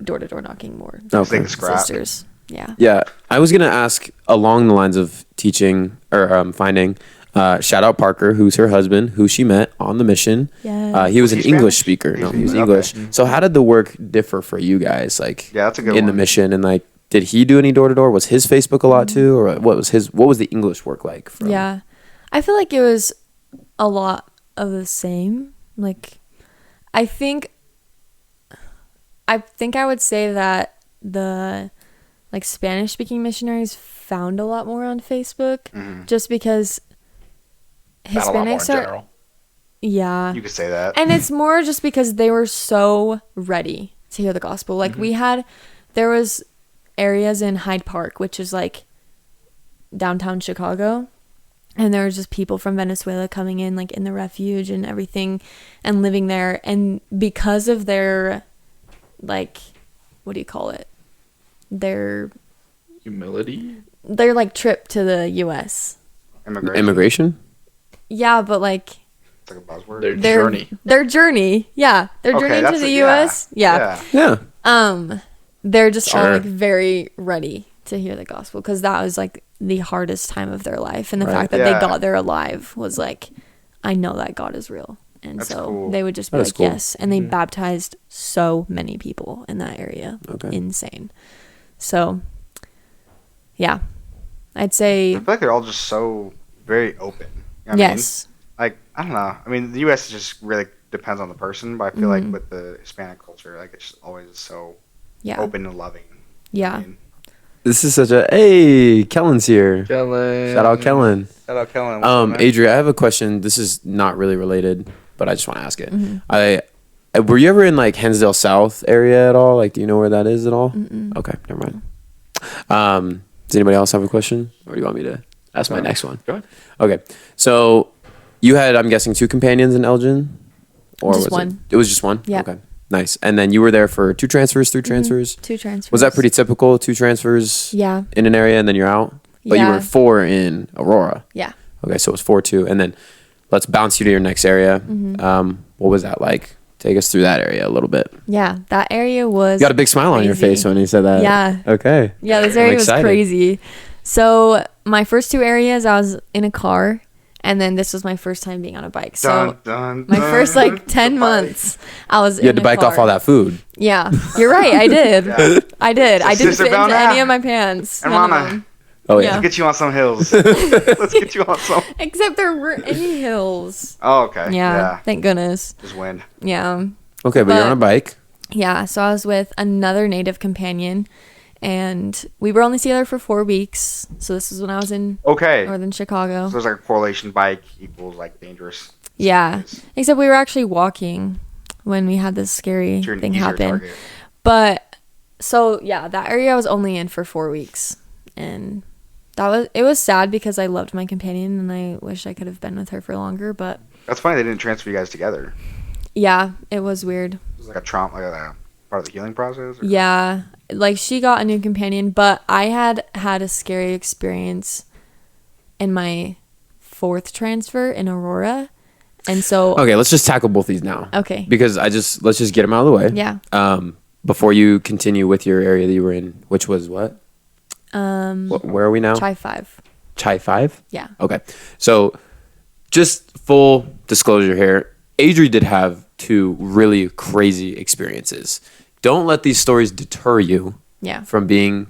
door to door knocking more. Okay. Take a scrap. Sisters. Yeah. Yeah, I was gonna ask along the lines of teaching or finding. Shout out Parker, who's her husband, who she met on the mission. Yes. He was an Was he English Spanish? speaker. No, He's he was English. English. So how did the work differ for you guys? Like, Yeah, that's a good in the one. mission, and like, did he do any door to door? Was his Facebook a lot too, or what was the English work like? From? Yeah. I feel like it was a lot of the same. Like I think I would say that the like Spanish speaking missionaries found a lot more on Facebook just because Found a lot more in Hispanics are general. yeah. You could say that. And it's more just because they were so ready to hear the gospel. Like there was areas in Hyde Park, which is like downtown Chicago, and there was just people from Venezuela coming in like in the refuge and everything and living there. And because of their like, what do you call it? Their Humility. like trip to the US. Immigration. Yeah, but like It's like a buzzword. Their their journey. Their journey. Yeah. Their Okay, journey to that's the yeah. US. Yeah. Yeah. they're just all Sure. like very ready to hear the gospel, because that was like the hardest time of their life, and the Right. fact that Yeah. they got there alive was like, I know that God is real. And That's so cool. they would just be That is like, cool. yes. And they Mhm. baptized so many people in that area. Okay. Insane. So, yeah. I'd I say feel like they're all just so very open. You know what I mean? yes. Like, I don't know. I mean, the U.S. just really depends on the person, but I feel like with the Hispanic culture, like, it's just always so Yeah. open and loving. You know what I Yeah. mean? This is such a hey, Kellen's here. Kellen. Shout out Kellen. Shout out Kellen. What's up, man? Adri, I have a question. This is not really related, but I just want to ask it. Mhm. Were you ever in like Hensdale South area at all? Like, do you know where that is at all? Mm-mm. Okay, never mind. Does anybody else have a question, or do you want me to ask my next one? Go ahead. Okay, so you had, I'm guessing, 2 companions in Elgin, or Just was one. It was just one. Yeah. Okay, nice. And then you were there for 2 transfers, 3 transfers. 2 transfers. Was that pretty typical? 2 transfers Yeah. in an area, and then you're out. But you Yeah. were 4 in Aurora. Yeah. Okay, so it was 4-2, and then let's bounce you to your next area. What was that like? Take us through that area a little bit. Yeah. That area was You got a big smile on your crazy. face when you said that. Yeah. Okay. Yeah, this I'm area was excited. crazy. So my first 2 areas, I was in a car, and then this was my first time being on a bike. So Dun, dun, my dun. first like 10 The months, I was You had in to a bike car. off all that food. Yeah, you're right. I did. Yeah. I did. I didn't Sister fit into Belnap. any of my pants. And None of Mama. them. Oh Yeah. yeah. Let's get you on some hills. Let's get you on some. Except there weren't any hills. Oh, okay. Yeah, thank goodness. Just wind. Yeah. Okay, but you're on a bike. Yeah, so I was with another native companion, and we were only together for 4 weeks. So this is when I was in Okay. northern So Chicago. there's like a correlation, bike equals like dangerous. Yeah. It's Except we were actually walking when we had this scary an thing easier happen. target. But so yeah, that area I was only in for 4 weeks, and it was sad because I loved my companion and I wish I could have been with her for longer. But That's funny they didn't transfer you guys together. yeah, it was weird. It was like a trauma, like a part of the healing process. Or? Yeah, like she got a new companion, but I had a scary experience in my 4th transfer in Aurora, and so Okay, let's just tackle both these now. okay, Because let's just get them out of the way. yeah, Before you continue with your area that you were in, which was what? Where are we now? try 5. Chai 5? Yeah, Okay. So just full disclosure here, Adri did have 2 really crazy experiences. Don't let these stories deter you yeah, from being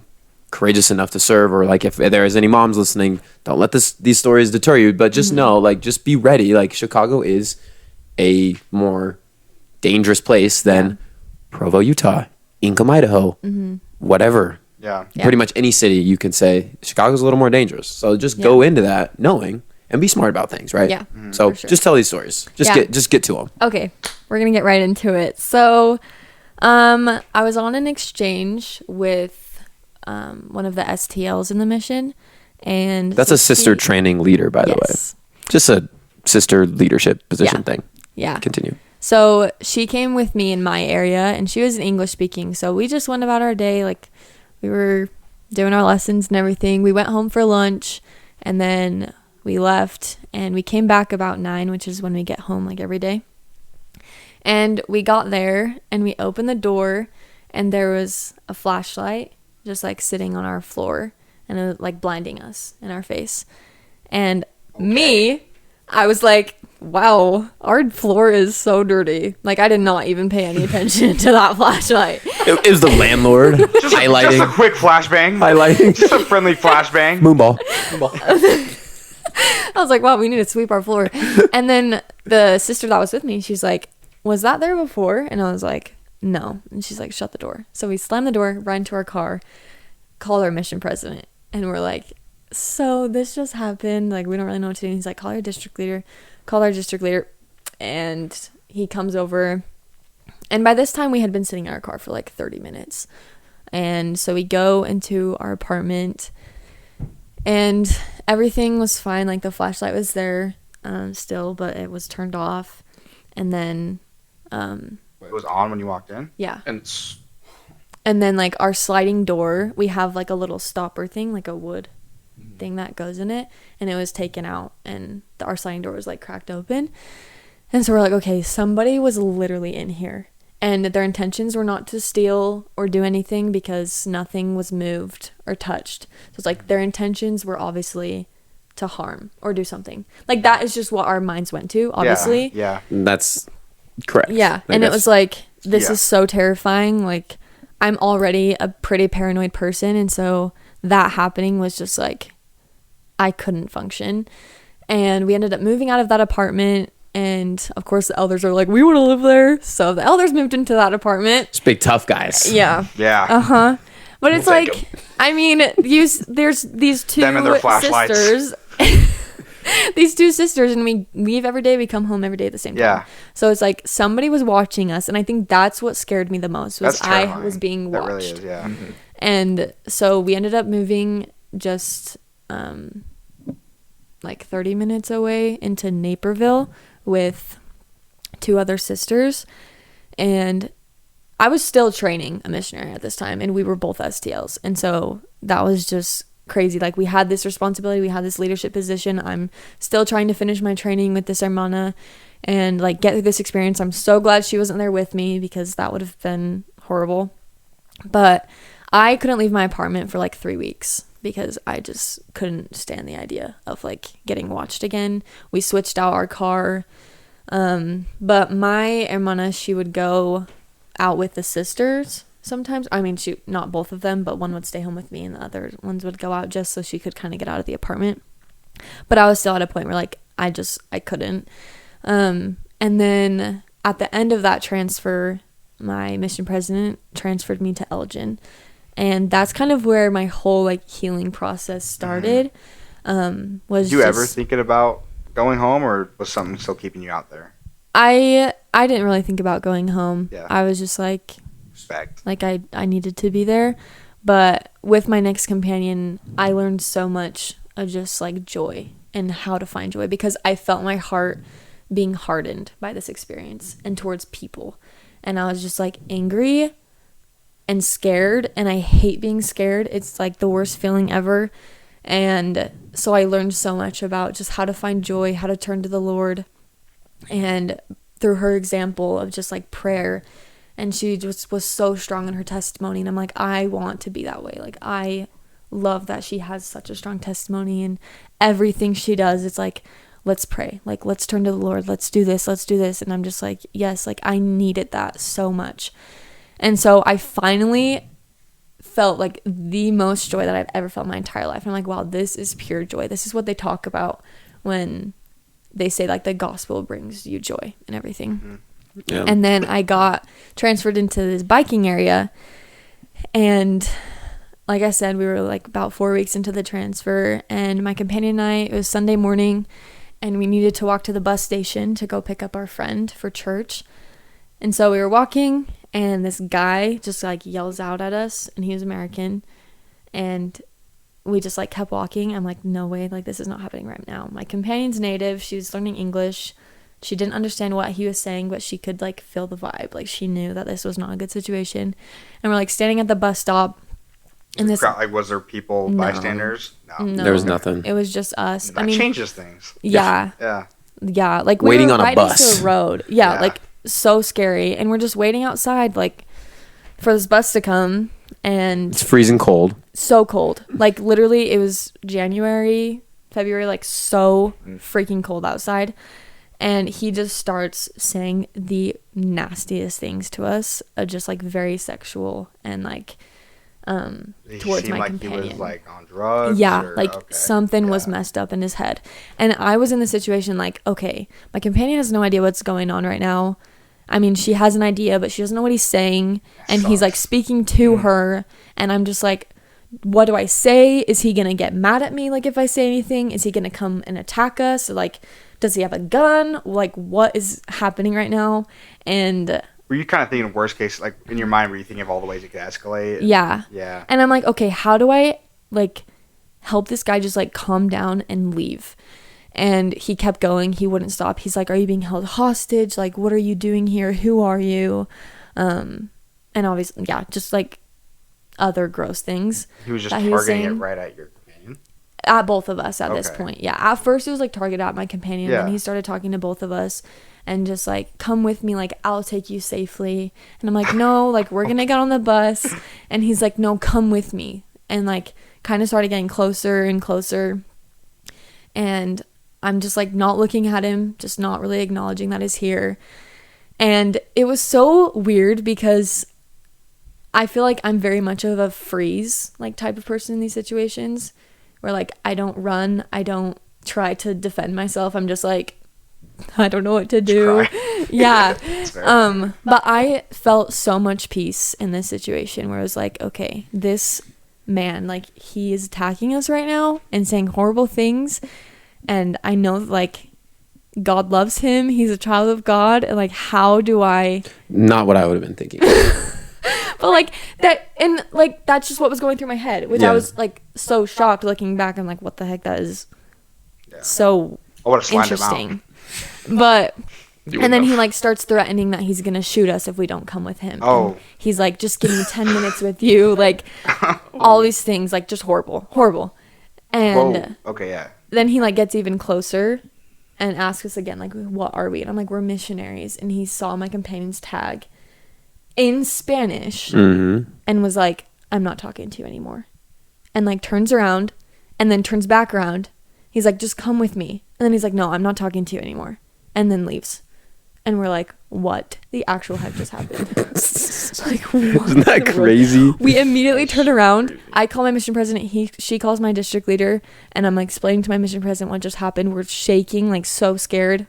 courageous enough to serve, or like if there is any moms listening, don't let these stories deter you, but just know, like, just be ready. Like, Chicago is a more dangerous place than Provo, Utah, Ingham, Idaho, whatever. Yeah. Yeah. Pretty much any city you can say Chicago's a little more dangerous. So just go into that knowing and be smart about things, right? Yeah, So for sure. just tell these stories. Just Yeah. get to them. Okay, we're gonna get right into it. So, I was on an exchange with one of the STLs in the mission, and That's so a sister she- training leader, by the way. Yes. Just a sister leadership position Yeah. thing. Yeah. Continue. So she came with me in my area, and she was English speaking. So we just went about our day, like we were doing our lessons and everything. We went home for lunch, and then we left, and we came back about 9, which is when we get home like every day. And we got there, and we opened the door, and there was a flashlight just like sitting on our floor, and it was like blinding us in our face. And me, I was like, wow, our floor is so dirty. Like, I did not even pay any attention to that flashlight. It was the landlord Just a highlighting. quick flashbang. Highlighting. Just a friendly flashbang. Moonball. I was like, wow, we need to sweep our floor. And then the sister that was with me, she's like, was that there before? And I was like, no. And she's like, shut the door. So we slammed the door, ran into our car, called our mission president. And we're like, so this just happened. Like, we don't really know what to do. And he's like, call your district leader. Called our district leader. And he comes over. And by this time, we had been sitting in our car for like 30 minutes. And so we go into our apartment, and everything was fine. Like, the flashlight was there still, but it was turned off. And then, It was on when you walked in. yeah. And And then, like, our sliding door, we have, like, a little stopper thing, like a wood thing that goes in it. And it was taken out, and our sliding door was, like, cracked open. And so we're like, okay, somebody was literally in here. and their intentions were not to steal or do anything because nothing was moved or touched. So it's like their intentions were obviously to harm or do something. Like that is just what our minds went to, obviously. Yeah. That's correct. Yeah. And it was like, this is so terrifying. Like, I'm already a pretty paranoid person. And so that happening was just like, I couldn't function. And we ended up moving out of that apartment. And of course, the elders are like, we want to live there. So the elders moved into that apartment. It's big, tough guys. Yeah. Yeah. Uh-huh. But it's We'll like, take 'em. I mean, there's these two Them and their flashlights. sisters. These two sisters, and we leave every day. We come home every day at the same time. Yeah. So it's like somebody was watching us, and I think that's what scared me the most. Was That's I terrifying. was being watched. That really is, yeah. And so we ended up moving just like 30 minutes away into Naperville with two other sisters. And I was still training a missionary at this time, and we were both STLs. And so that was just crazy. Like, we had this responsibility, we had this leadership position. I'm still trying to finish my training with this hermana and like get through this experience. I'm so glad she wasn't there with me because that would have been horrible. But I couldn't leave my apartment for like 3 weeks because I just couldn't stand the idea of like getting watched again. We switched out our car. But my hermana, she would go out with the sisters sometimes. I mean, not both of them, but one would stay home with me and the other ones would go out just so she could kind of get out of the apartment. But I was still at a point where like I couldn't. And then at the end of that transfer, my mission president transferred me to Elgin, and that's kind of where my whole like healing process started. Was Did you ever thinking about going home, or was something still keeping you out there? I didn't really think about going home. Yeah. I was just like Respect. I needed to be there. But with my next companion, I learned so much of just like joy and how to find joy, because I felt my heart being hardened by this experience and towards people. And I was just like angry and scared, and I hate being scared. It's like the worst feeling ever. And so I learned so much about just how to find joy, how to turn to the Lord. And through her example of just like prayer, and she just was so strong in her testimony, and I'm like, I want to be that way. Like, I love that she has such a strong testimony, and everything she does, it's like, let's pray, like, let's turn to the Lord, let's do this. And I'm just like, yes, like I needed that so much. And so I finally felt like the most joy that I've ever felt in my entire life. And I'm like, wow, this is pure joy. This is what they talk about when they say like the gospel brings you joy and everything. Mm-hmm. Yeah. And then I got transferred into this biking area, and like I said, we were like about 4 weeks into the transfer, and my companion and I, it was Sunday morning, and we needed to walk to the bus station to go pick up our friend for church. And so we were walking, and this guy just like yells out at us, and he was American, and we just like kept walking. I'm like, no way, like this is not happening right now. My companion's native, she was learning English. She didn't understand what he was saying, but she could like feel the vibe. Like, she knew that this was not a good situation. And we're like standing at the bus stop, and this Like, was there people, No. bystanders? No. There was nothing. It was just us. That changes things. Yeah. Like, we Waiting were on a right bus. next to a road. Yeah, Yeah. like so scary. And we're just waiting outside, like, for this bus to come, and It's freezing cold. so cold. Like, literally, it was January, February, like so freaking cold outside. And he just starts saying the nastiest things to us, just like very sexual and like He towards seemed my like companion. he was like on drugs. Yeah, or, like okay. something was Yeah. messed up in his head. And I was in the situation like, okay, my companion has no idea what's going on right now. I mean, she has an idea, but she doesn't know what he's saying. And he's like Sucks. speaking to her, and I'm just like, what do I say? Is he gonna get mad at me like if I say anything? Is he gonna come and attack us? Or, like, does he have a gun? Like, what is happening right now? And Were you kind of thinking worst case, like in your mind, were you thinking of all the ways it could escalate? yeah. Yeah. And I'm like, okay, how do I like help this guy just like calm down and leave? And he kept going. He wouldn't stop. He's like, are you being held hostage? Like, what are you doing here? Who are you? And obviously, yeah, just like other gross things. He was just that he was targeting it saying. right at your companion. At both of us at this Okay. point. Yeah. At first it was like targeted at my companion. Yeah. Then he started talking to both of us and just like, come with me, like I'll take you safely. And I'm like, no, like we're gonna get on the bus. And he's like, no, come with me. And like kind of started getting closer and closer. And I'm just like not looking at him, just not really acknowledging that he's here. And it was so weird because I feel like I'm very much of a freeze like type of person in these situations where like I don't run, I don't try to defend myself. I'm just like, I don't know what to do. Yeah. But I felt so much peace in this situation where I was like, okay, this man, like he is attacking us right now and saying horrible things. And I know like God loves him. He's a child of God. And like, how do I... Not what I would have been thinking. But like that, and like that's just what was going through my head, which I was like so shocked looking back. I'm like, what the heck? That is so interesting. But and then he like starts threatening that he's gonna shoot us if we don't come with him. Oh. And he's like, just give me 10 minutes with you, like all these things, like just horrible. And Whoa. Okay, yeah. then he like gets even closer and asks us again, like, what are we? And I'm like, we're missionaries. And he saw my companion's tag in Spanish Mm-hmm. and was like, I'm not talking to you anymore. And like turns around and then turns back around. He's like, just come with me. And then he's like, no, I'm not talking to you anymore. And then leaves. And we're like, what the actual heck just happened? Like, what? Isn't that crazy? We immediately turn around. I call my mission president. She calls my district leader. And I'm like explaining to my mission president what just happened. We're shaking, like so scared.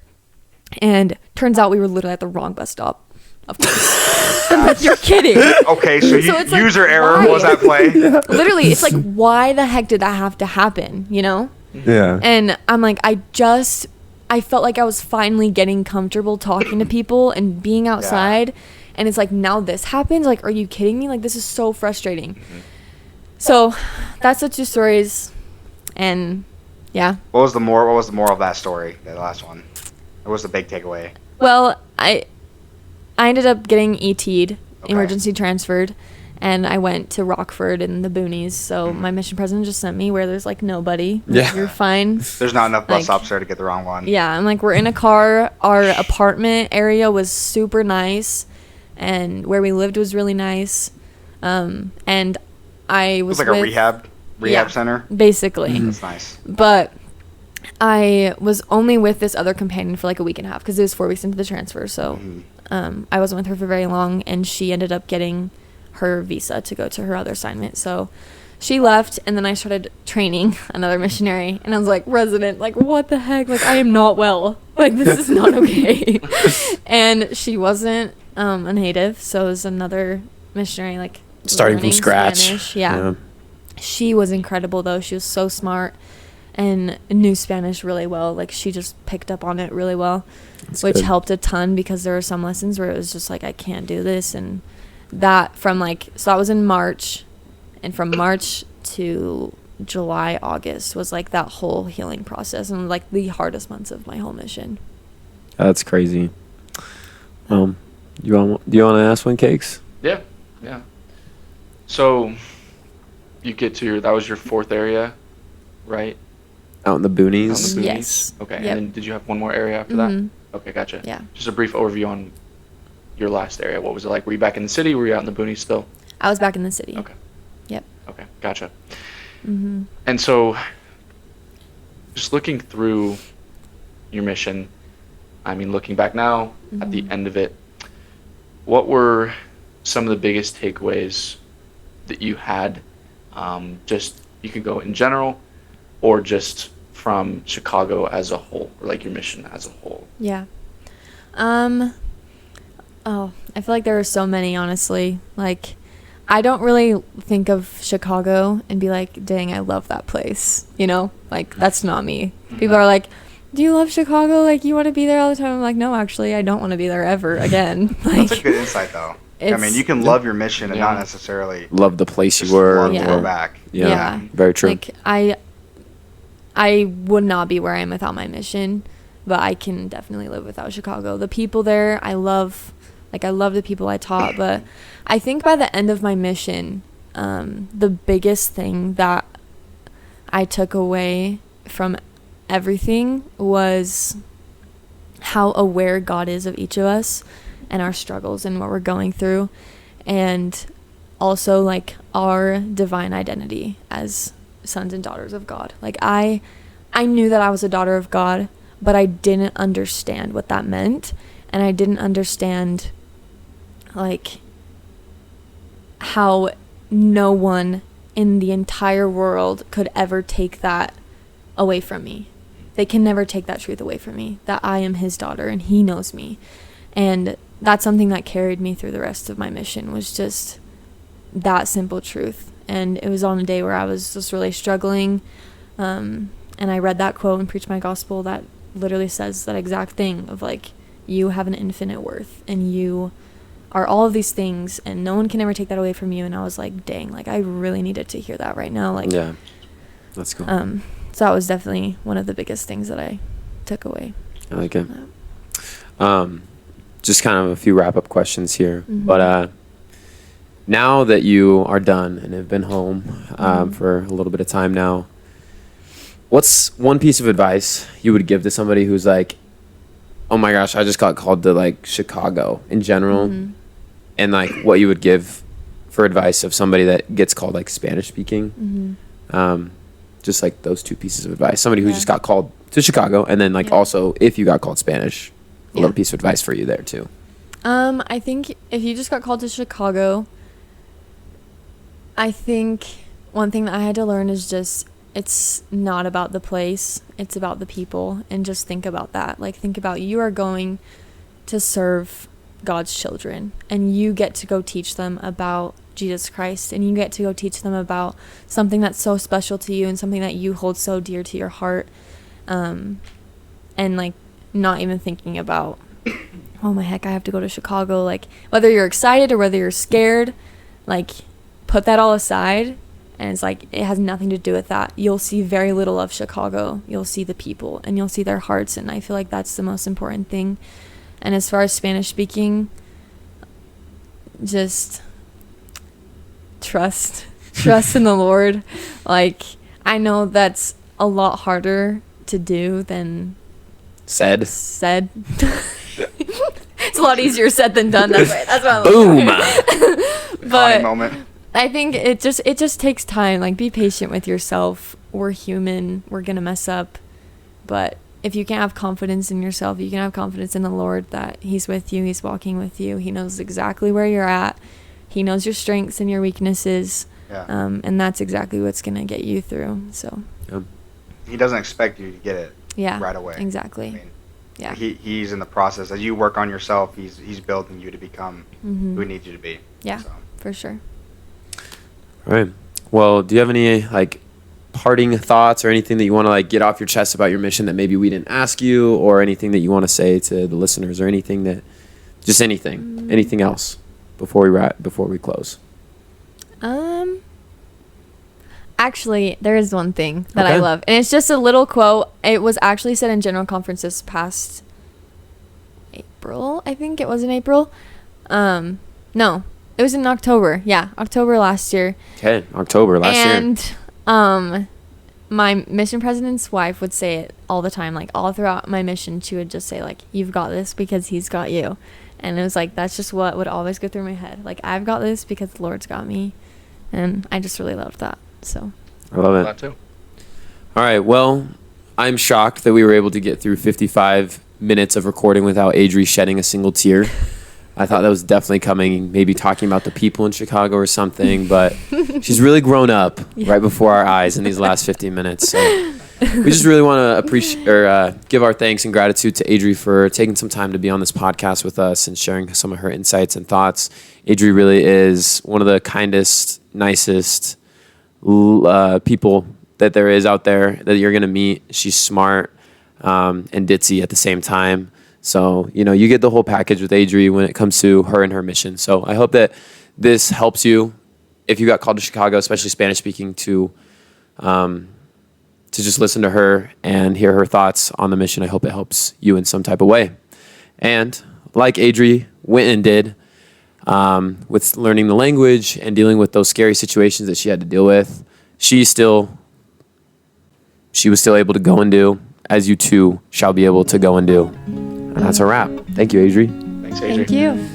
And turns out we were literally at the wrong bus stop. Of course. I'm like, you're kidding. Okay, so it's like, user error why? was at play. Literally, it's like, why the heck did that have to happen, you know? Yeah. And I'm like, I felt like I was finally getting comfortable talking to people and being outside. And it's like, now this happens? Like, are you kidding me? Like, this is so frustrating. Mm-hmm. So that's the two stories. And yeah. What was the moral of that story, that last one? What was the big takeaway? Well, I ended up getting ET'd, Okay. emergency transferred, and I went to Rockford in the boonies. So my mission president just sent me where there's like nobody. Like, Yeah. you're fine. There's not enough bus Like- stops there to get the wrong one. Yeah, I'm like, we're in a car. Our apartment area was super nice, and where we lived was really nice. And I It was was like a with- rehab Yeah. center. basically. That's nice. But I was only with this other companion for like a week and a half because it was 4 weeks into the transfer. So I wasn't with her for very long, and she ended up getting her visa to go to her other assignment. So she left, and then I started training another missionary, and I was like, resident, like, what the heck? Like, I am not well. Like, this is not okay. And she wasn't a native, so it was another missionary, like, Starting from learning scratch. Spanish. Yeah. She was incredible, though. She was so smart and knew Spanish really well. Like, she just picked up on it really well, which good. helped a ton because there were some lessons where it was just like, I can't do this. And that from like, so that was in March, and from March to July, August was like that whole healing process, and like the hardest months of my whole mission. That's crazy. Do you want to ask one, Cakes? Yeah. So you get to that was your fourth area, right? Out in the boonies. Out in the boonies? Yes. Okay. Yep. And then did you have one more area after Mhm. that? Okay, gotcha. Yeah. Just a brief overview on your last area. What was it like? Were you back in the city? Were you out in the boonies still? I was back in the city. Okay. Yep. Okay, gotcha. Mm-hmm. And so, just looking through your mission, I mean, looking back now at the end of it, what were some of the biggest takeaways that you had? Just, you could go in general, or just from Chicago as a whole, or like your mission as a whole. Yeah. Oh, I feel like there are so many, honestly. Like, I don't really think of Chicago and be like, dang, I love that place. You know? Like, that's not me. People are like, do you love Chicago? Like, you want to be there all the time? I'm like, no, actually, I don't want to be there ever again. Like, That's a good insight, though. I it's- mean, you can love your mission and Yeah. not necessarily Love the place you just were. love to Yeah. go back. Yeah. Yeah. Very true. Like, I would not be where I am without my mission, but I can definitely live without Chicago. The people there, I love the people I taught, but I think by the end of my mission, the biggest thing that I took away from everything was how aware God is of each of us and our struggles and what we're going through, and also like our divine identity as sons and daughters of God. Like I knew that I was a daughter of God, but I didn't understand what that meant, and I didn't understand like how no one in the entire world could ever take that away from me. They can never take that truth away from me, that I am his daughter and he knows me. And that's something that carried me through the rest of my mission, was just that simple truth. And it was on a day where I was just really struggling, and I read that quote and preached my gospel that literally says that exact thing of like, you have an infinite worth and you are all of these things and no one can ever take that away from you. And I was like, dang, like I really needed to hear that right now. Like, yeah, that's cool. So that was definitely one of the biggest things that I took away. I like it. Just kind of a few wrap-up questions here. Mm-hmm. But now that you are done and have been home for a little bit of time now, what's one piece of advice you would give to somebody who's like, oh my gosh, I just got called to like Chicago in general, and like what you would give for advice of somebody that gets called like Spanish speaking? Just like those two pieces of advice. Somebody who just got called to Chicago, and then like also if you got called Spanish, a little piece of advice for you there too. I think if you just got called to Chicago, I think one thing that I had to learn is just, it's not about the place, it's about the people. And just think about that. Like, think about, you are going to serve God's children, and you get to go teach them about Jesus Christ, and you get to go teach them about something that's so special to you and something that you hold so dear to your heart. And like, not even thinking about, oh my heck, I have to go to Chicago. Like, whether you're excited or whether you're scared, like, put that all aside. And it's like, it has nothing to do with that. You'll see very little of Chicago. You'll see the people and you'll see their hearts. And I feel like that's the most important thing. And as far as Spanish speaking, just trust in the Lord. Like, I know that's a lot harder to do than said. It's a lot easier said than done. That's what I'm Boom. But moment. I think it just takes time. Like, be patient with yourself. We're human. We're gonna mess up. But if you can't have confidence in yourself, you can have confidence in the Lord that He's with you. He's walking with you. He knows exactly where you're at. He knows your strengths and your weaknesses. Yeah. And that's exactly what's gonna get you through. So. He doesn't expect you to get it. Yeah. Right away. Exactly. I mean, yeah. He's in the process. As you work on yourself, he's building you to become who He needs you to be. Yeah. So. For sure. All right. Well, do you have any like parting thoughts or anything that you want to like get off your chest about your mission that maybe we didn't ask you, or anything that you want to say to the listeners, or anything anything else before we close? Actually, there is one thing that I love, and it's just a little quote. It was actually said in general conference this past April. I think it was in April. No, it was in October. Yeah, October last year. Okay, October last year. And my mission president's wife would say it all the time. Like, all throughout my mission, she would just say, like, you've got this because He's got you. And it was like, that's just what would always go through my head. Like, I've got this because the Lord's got me. And I just really loved that. So I love it. That too. All right. Well, I'm shocked that we were able to get through 55 minutes of recording without Adri shedding a single tear. I thought that was definitely coming, maybe talking about the people in Chicago or something, but she's really grown up right before our eyes in these last 15 minutes. So we just really want to appreciate or give our thanks and gratitude to Adri for taking some time to be on this podcast with us and sharing some of her insights and thoughts. Adri really is one of the kindest, nicest people that there is out there that you're going to meet. She's smart and ditzy at the same time. So, you get the whole package with Adri when it comes to her and her mission. So I hope that this helps you, if you got called to Chicago, especially Spanish speaking, to just listen to her and hear her thoughts on the mission. I hope it helps you in some type of way. And like Adri went and did with learning the language and dealing with those scary situations that she had to deal with, she still she was still able to go and do, as you too shall be able to go and do. And that's a wrap. Thank you, Adri. Thanks, Adri. Thank you.